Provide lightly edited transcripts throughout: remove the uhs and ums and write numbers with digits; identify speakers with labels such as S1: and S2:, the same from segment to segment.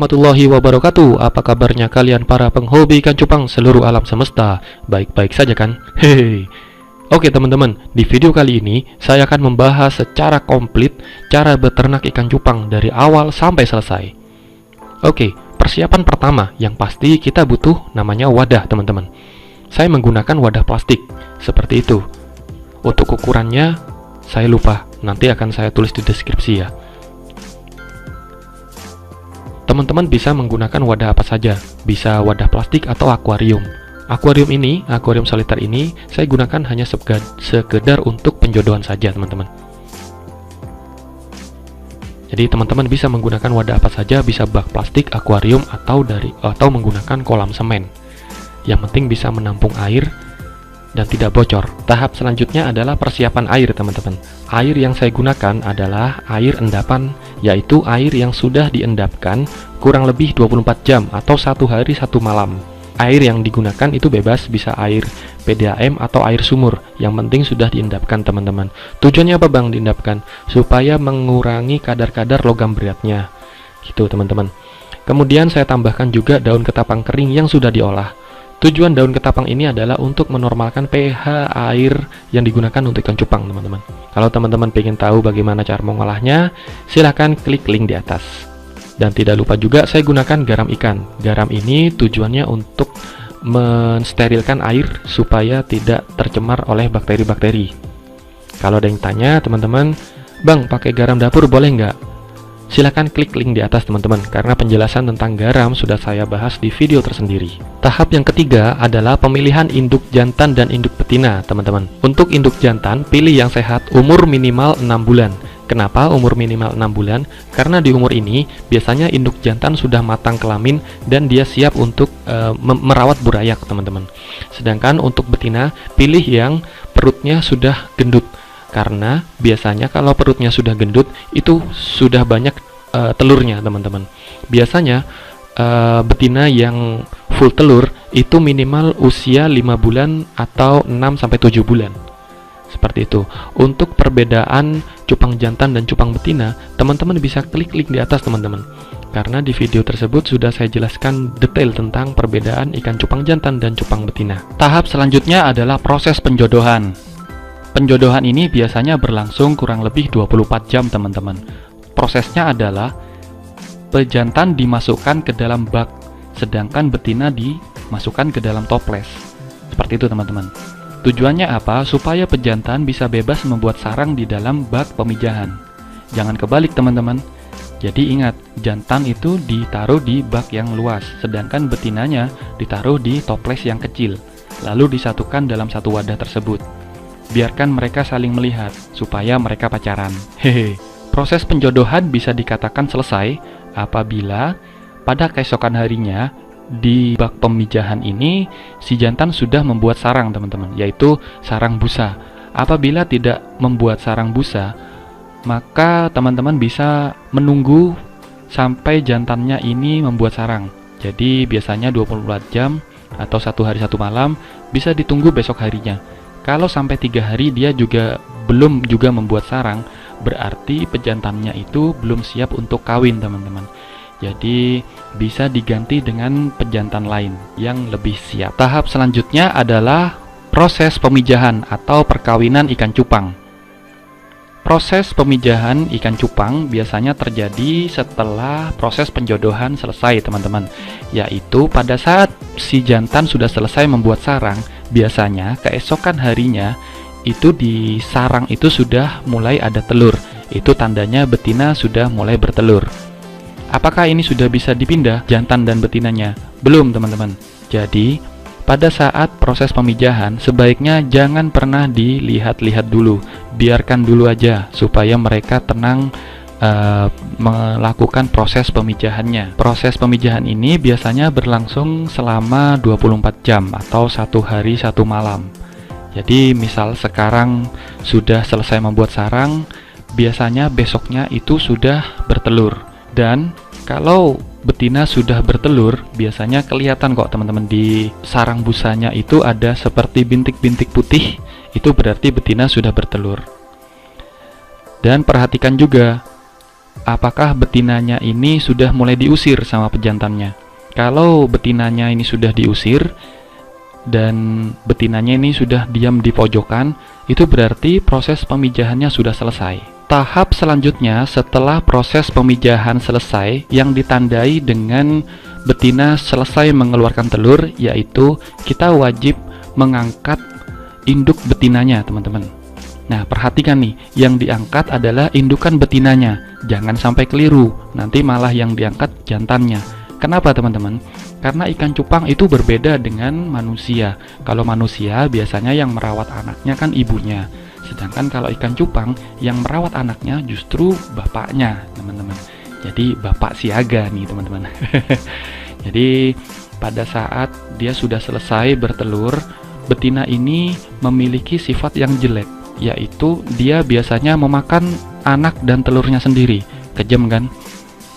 S1: Warahmatullahi wabarakatuh. Apa kabarnya kalian para penghobi ikan cupang seluruh alam semesta? Baik-baik saja kan? Hehehe. Oke teman-teman, di video kali ini saya akan membahas secara komplit cara beternak ikan cupang dari awal sampai selesai. Oke, persiapan pertama yang pasti kita butuh namanya wadah teman-teman. Saya menggunakan wadah plastik seperti itu. Untuk ukurannya saya lupa, nanti akan saya tulis di deskripsi ya. Teman-teman bisa menggunakan wadah apa saja, bisa wadah plastik atau akuarium. Akuarium soliter ini, saya gunakan hanya sekedar untuk penjodohan saja teman-teman. Jadi teman-teman bisa menggunakan wadah apa saja, bisa bak plastik, akuarium, atau menggunakan kolam semen. Yang penting bisa menampung air dan tidak bocor. Tahap selanjutnya adalah persiapan air teman-teman. Air yang saya gunakan adalah air endapan, yaitu air yang sudah diendapkan kurang lebih 24 jam atau 1 hari 1 malam. Air yang digunakan itu bebas, bisa air PDAM atau air sumur. Yang penting sudah diendapkan teman-teman. Tujuannya apa bang diendapkan? Supaya mengurangi kadar-kadar logam beratnya. Gitu teman-teman. Kemudian saya tambahkan juga daun ketapang kering yang sudah diolah. Tujuan daun ketapang ini adalah untuk menormalkan pH air yang digunakan untuk ikan cupang teman-teman. Kalau teman-teman ingin tahu bagaimana cara mengolahnya, silahkan klik link di atas. Dan tidak lupa juga saya gunakan garam ikan. Garam ini tujuannya untuk mensterilkan air supaya tidak tercemar oleh bakteri-bakteri. Kalau ada yang tanya teman-teman, bang pakai garam dapur boleh nggak? Silahkan klik link di atas teman-teman, karena penjelasan tentang garam sudah saya bahas di video tersendiri. Tahap yang ketiga adalah pemilihan induk jantan dan induk betina teman-teman. Untuk induk jantan, pilih yang sehat, umur minimal 6 bulan. Kenapa umur minimal 6 bulan? Karena di umur ini, biasanya induk jantan sudah matang kelamin dan dia siap untuk merawat burayak teman-teman. Sedangkan untuk betina, pilih yang perutnya sudah gendut. Karena biasanya kalau perutnya sudah gendut itu sudah banyak telurnya teman-teman. Biasanya betina yang full telur itu minimal usia 5 bulan atau 6-7 bulan. Seperti itu. Untuk perbedaan cupang jantan dan cupang betina, teman-teman bisa klik link di atas teman-teman. Karena di video tersebut sudah saya jelaskan detail tentang perbedaan ikan cupang jantan dan cupang betina. Tahap selanjutnya adalah proses penjodohan. Penjodohan ini biasanya berlangsung kurang lebih 24 jam teman-teman. Prosesnya adalah pejantan dimasukkan ke dalam bak, sedangkan betina dimasukkan ke dalam toples. Seperti itu teman-teman. Tujuannya apa? Supaya pejantan bisa bebas membuat sarang di dalam bak pemijahan. Jangan kebalik teman-teman. Jadi ingat, jantan itu ditaruh di bak yang luas, sedangkan betinanya ditaruh di toples yang kecil, lalu disatukan dalam satu wadah tersebut. Biarkan mereka saling melihat, supaya mereka pacaran. Hehe. Proses penjodohan bisa dikatakan selesai apabila pada keesokan harinya di bak pemijahan ini si jantan sudah membuat sarang teman-teman, yaitu sarang busa. Apabila tidak membuat sarang busa, maka teman-teman bisa menunggu sampai jantannya ini membuat sarang. Jadi biasanya 24 jam atau 1 hari 1 malam, bisa ditunggu besok harinya. Kalau sampai 3 hari dia belum membuat sarang, berarti pejantannya itu belum siap untuk kawin teman-teman. Jadi bisa diganti dengan pejantan lain yang lebih siap. Tahap selanjutnya adalah proses pemijahan atau perkawinan ikan cupang. Proses pemijahan ikan cupang biasanya terjadi setelah proses penjodohan selesai teman-teman. Yaitu pada saat si jantan sudah selesai membuat sarang, biasanya keesokan harinya itu di sarang itu sudah mulai ada telur. Itu tandanya betina sudah mulai bertelur. Apakah ini sudah bisa dipindah jantan dan betinanya? Belum teman-teman. Jadi pada saat proses pemijahan sebaiknya jangan pernah dilihat-lihat dulu. Biarkan dulu aja supaya mereka tenang melakukan proses pemijahannya. Proses pemijahan ini biasanya berlangsung selama 24 jam atau 1 hari 1 malam. Jadi misal sekarang sudah selesai membuat sarang, biasanya besoknya itu sudah bertelur. Dan kalau betina sudah bertelur, biasanya kelihatan kok teman-teman di sarang busanya itu ada seperti bintik-bintik putih. Itu berarti betina sudah bertelur. Dan perhatikan juga apakah betinanya ini sudah mulai diusir sama pejantannya. Kalau betinanya ini sudah diusir dan betinanya ini sudah diam di pojokan, itu berarti proses pemijahannya sudah selesai. Tahap selanjutnya setelah proses pemijahan selesai yang ditandai dengan betina selesai mengeluarkan telur, yaitu kita wajib mengangkat induk betinanya, teman-teman. Nah, perhatikan nih, yang diangkat adalah indukan betinanya. Jangan sampai keliru, nanti malah yang diangkat jantannya. Kenapa, teman-teman? Karena ikan cupang itu berbeda dengan manusia. Kalau manusia biasanya yang merawat anaknya kan ibunya. Sedangkan kalau ikan cupang yang merawat anaknya justru bapaknya, teman-teman. Jadi bapak siaga nih, teman-teman. Jadi pada saat dia sudah selesai bertelur, betina ini memiliki sifat yang jelek, yaitu dia biasanya memakan anak dan telurnya sendiri. Kejam kan?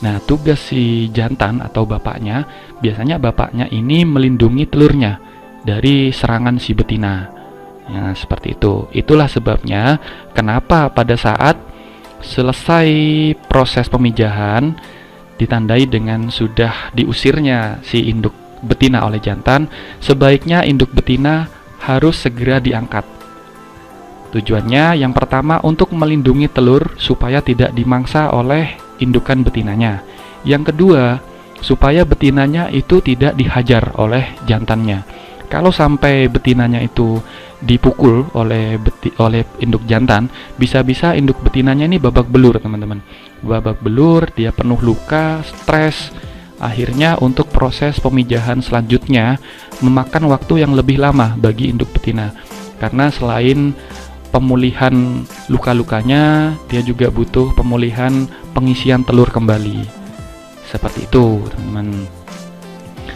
S1: Nah, tugas si jantan atau bapaknya, biasanya bapaknya ini melindungi telurnya dari serangan si betina. Ya, seperti itu. Itulah sebabnya kenapa pada saat selesai proses pemijahan ditandai dengan sudah diusirnya si induk betina oleh jantan, sebaiknya induk betina harus segera diangkat. Tujuannya yang pertama untuk melindungi telur supaya tidak dimangsa oleh indukan betinanya. Yang kedua, supaya betinanya itu tidak dihajar oleh jantannya. Kalau sampai betinanya itu dipukul oleh induk jantan, bisa-bisa induk betinanya ini babak belur, teman-teman. Babak belur, dia penuh luka, stres. Akhirnya untuk proses pemijahan selanjutnya memakan waktu yang lebih lama bagi induk betina. Karena selain pemulihan luka-lukanya, dia juga butuh pemulihan pengisian telur kembali. Seperti itu, teman-teman.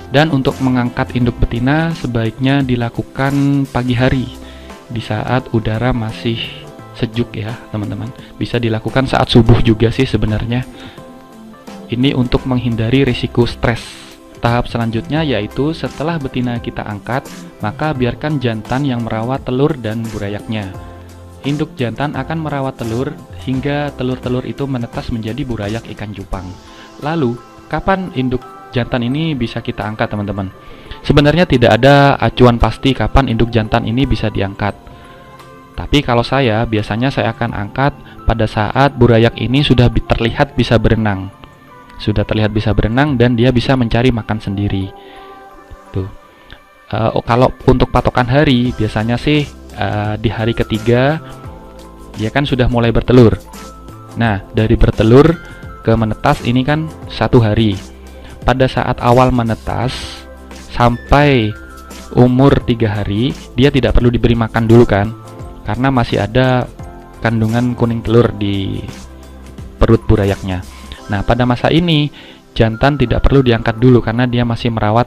S1: Dan untuk mengangkat induk betina sebaiknya dilakukan pagi hari di saat udara masih sejuk ya, teman-teman. Bisa dilakukan saat subuh juga sih sebenarnya. Ini untuk menghindari risiko stres. Tahap selanjutnya yaitu setelah betina kita angkat, maka biarkan jantan yang merawat telur dan burayaknya. Induk jantan akan merawat telur hingga telur-telur itu menetas menjadi burayak ikan cupang. Lalu, kapan induk jantan ini bisa kita angkat, teman-teman? Sebenarnya tidak ada acuan pasti kapan induk jantan ini bisa diangkat. Tapi kalau saya, biasanya saya akan angkat pada saat burayak ini sudah terlihat bisa berenang. Sudah terlihat bisa berenang dan dia bisa mencari makan sendiri. Tuh. Kalau untuk patokan hari, biasanya sih di hari ketiga dia kan sudah mulai bertelur. Nah, dari bertelur ke menetas ini kan 1 hari. Pada saat awal menetas sampai umur 3 hari, dia tidak perlu diberi makan dulu kan, karena masih ada kandungan kuning telur di perut burayaknya. Nah, pada masa ini jantan tidak perlu diangkat dulu karena dia masih merawat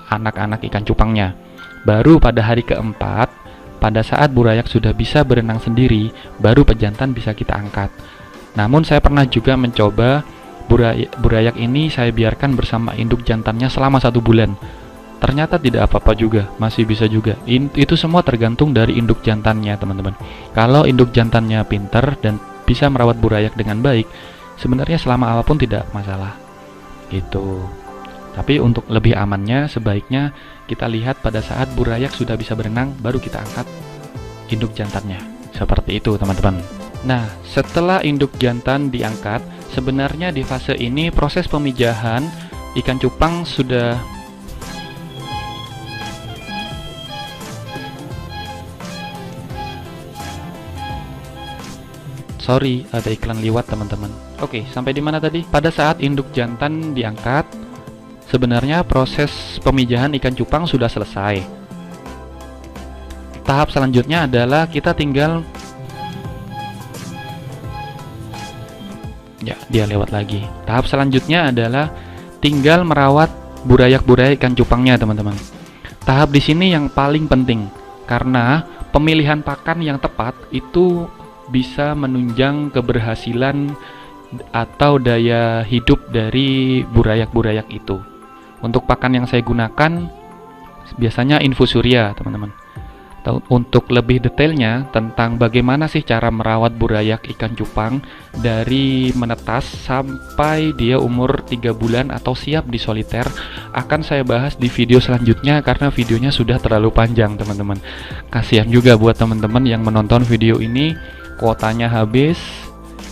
S1: anak-anak ikan cupangnya. Baru pada hari keempat, pada saat burayak sudah bisa berenang sendiri, baru pejantan bisa kita angkat. Namun saya pernah juga mencoba burayak ini saya biarkan bersama induk jantannya selama 1 bulan. Ternyata tidak apa-apa juga, masih bisa juga. Itu semua tergantung dari induk jantannya, teman-teman. Kalau induk jantannya pintar dan bisa merawat burayak dengan baik, sebenarnya selama apapun tidak masalah. Gitu. Tapi untuk lebih amannya, sebaiknya kita lihat pada saat burayak sudah bisa berenang, baru kita angkat induk jantannya. Seperti itu, teman-teman. Nah, setelah induk jantan diangkat, sebenarnya di fase ini proses pemijahan ikan cupang sudah ada iklan liwat, teman-teman. Oke, sampai di mana tadi? Pada saat induk jantan diangkat, sebenarnya proses pemijahan ikan cupang sudah selesai. Tahap selanjutnya adalah kita tinggal dia lewat lagi. Tahap selanjutnya adalah tinggal merawat burayak-burayak ikan cupangnya, teman-teman. Tahap di sini yang paling penting karena pemilihan pakan yang tepat itu bisa menunjang keberhasilan atau daya hidup dari burayak-burayak itu. Untuk pakan yang saya gunakan biasanya infusuria, teman-teman.
S2: Untuk lebih detailnya tentang bagaimana sih cara merawat burayak ikan cupang dari menetas sampai dia umur 3 bulan atau siap di soliter, akan saya bahas di video selanjutnya karena videonya sudah terlalu panjang teman-teman. Kasihan juga buat teman-teman yang menonton video ini, kuotanya habis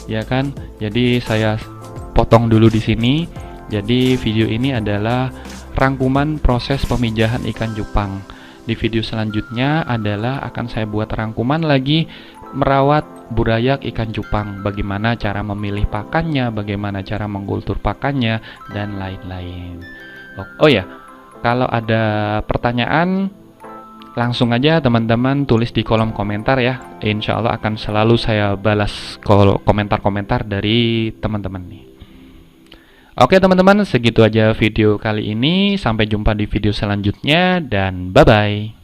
S2: ya kan. Jadi saya potong dulu di sini. Jadi video ini adalah rangkuman proses pemijahan ikan cupang. Di video selanjutnya adalah akan saya buat rangkuman lagi merawat burayak ikan cupang, bagaimana cara memilih pakannya, bagaimana cara mengkultur pakannya, dan lain-lain. Oh ya, kalau ada pertanyaan langsung aja teman-teman tulis di kolom komentar ya. Insya Allah akan selalu saya balas komentar-komentar dari teman-teman nih. Oke teman-teman, segitu aja video kali ini. Sampai jumpa di video selanjutnya dan bye-bye.